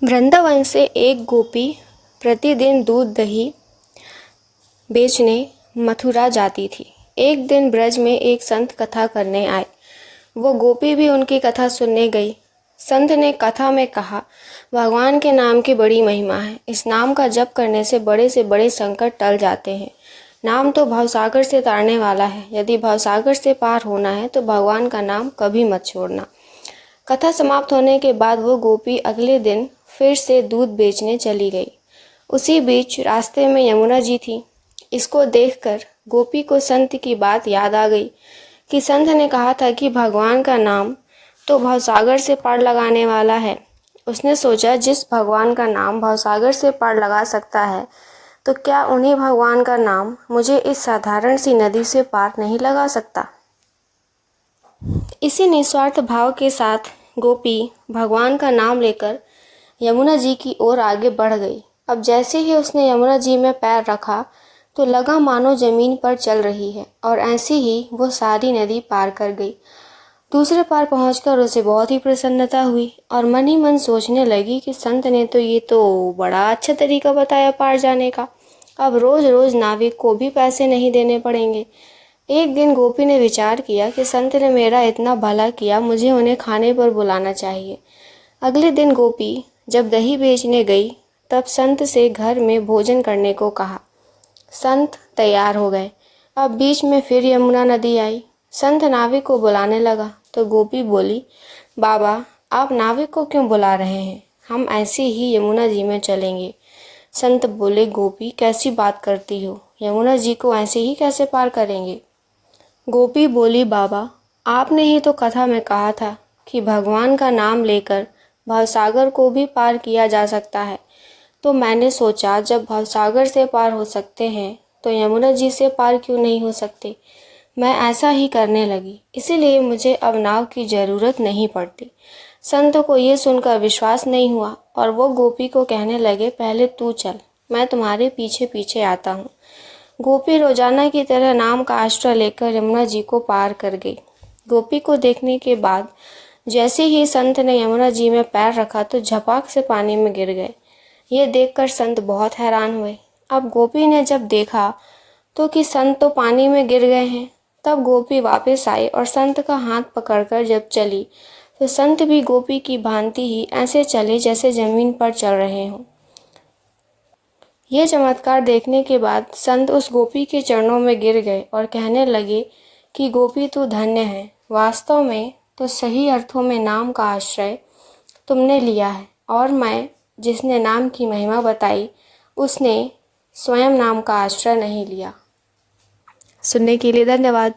वृंदावन से एक गोपी प्रतिदिन दूध दही बेचने मथुरा जाती थी। एक दिन ब्रज में एक संत कथा करने आए। वो गोपी भी उनकी कथा सुनने गई। संत ने कथा में कहा, भगवान के नाम की बड़ी महिमा है। इस नाम का जप करने से बड़े संकट टल जाते हैं। नाम तो भवसागर से तारने वाला है। यदि भवसागर से पार होना है तो भगवान का नाम कभी मत छोड़ना। कथा समाप्त होने के बाद वो गोपी अगले दिन फिर से दूध बेचने चली गई। उसी बीच रास्ते में यमुना जी थी। इसको देखकर गोपी को संत की बात याद आ गई कि संत ने कहा था कि भगवान का नाम तो भवसागर से पार लगाने वाला है। उसने सोचा, जिस भगवान का नाम भवसागर से पार लगा सकता है तो क्या उन्हीं भगवान का नाम मुझे इस साधारण सी नदी से पार नहीं लगा सकता। इसी निस्वार्थ भाव के साथ गोपी भगवान का नाम लेकर यमुना जी की ओर आगे बढ़ गई। अब जैसे ही उसने यमुना जी में पैर रखा तो लगा मानो जमीन पर चल रही है, और ऐसे ही वो सारी नदी पार कर गई। दूसरे पार पहुंचकर उसे बहुत ही प्रसन्नता हुई और मन ही मन सोचने लगी कि संत ने तो ये तो बड़ा अच्छा तरीका बताया पार जाने का। अब रोज रोज नाविक को भी पैसे नहीं देने पड़ेंगे। एक दिन गोपी ने विचार किया कि संत ने मेरा इतना भला किया, मुझे उन्हें खाने पर बुलाना चाहिए। अगले दिन गोपी जब दही बेचने गई तब संत से घर में भोजन करने को कहा। संत तैयार हो गए। अब बीच में फिर यमुना नदी आई। संत नाविक को बुलाने लगा तो गोपी बोली, बाबा आप नाविक को क्यों बुला रहे हैं? हम ऐसे ही यमुना जी में चलेंगे। संत बोले, गोपी कैसी बात करती हो? यमुना जी को ऐसे ही कैसे पार करेंगे? गोपी बोली, बाबा आपने ही तो कथा में कहा था कि भगवान का नाम लेकर भवसागर को भी पार किया जा सकता है। तो मैंने सोचा, जब भवसागर से पार हो सकते हैं तो यमुना जी से पार क्यों नहीं हो सकते। मैं ऐसा ही करने लगी, इसीलिए मुझे अब नाव की ज़रूरत नहीं पड़ती। संत को ये सुनकर विश्वास नहीं हुआ और वो गोपी को कहने लगे, पहले तू चल, मैं तुम्हारे पीछे पीछे आता हूँ। गोपी रोजाना की तरह नाम का आश्रय लेकर यमुना जी को पार कर गई। गोपी को देखने के बाद जैसे ही संत ने यमुना जी में पैर रखा तो झपाक से पानी में गिर गए। ये देखकर संत बहुत हैरान हुए। अब गोपी ने जब देखा तो कि संत तो पानी में गिर गए हैं, तब गोपी वापस आई और संत का हाथ पकड़कर जब चली तो संत भी गोपी की भांति ही ऐसे चले जैसे जमीन पर चल रहे हों। ये चमत्कार देखने के बाद संत उस गोपी के चरणों में गिर गए और कहने लगे कि गोपी तू धन्य है। वास्तव में तो सही अर्थों में नाम का आश्रय तुमने लिया है, और मैं जिसने नाम की महिमा बताई उसने स्वयं नाम का आश्रय नहीं लिया। सुनने के लिए धन्यवाद।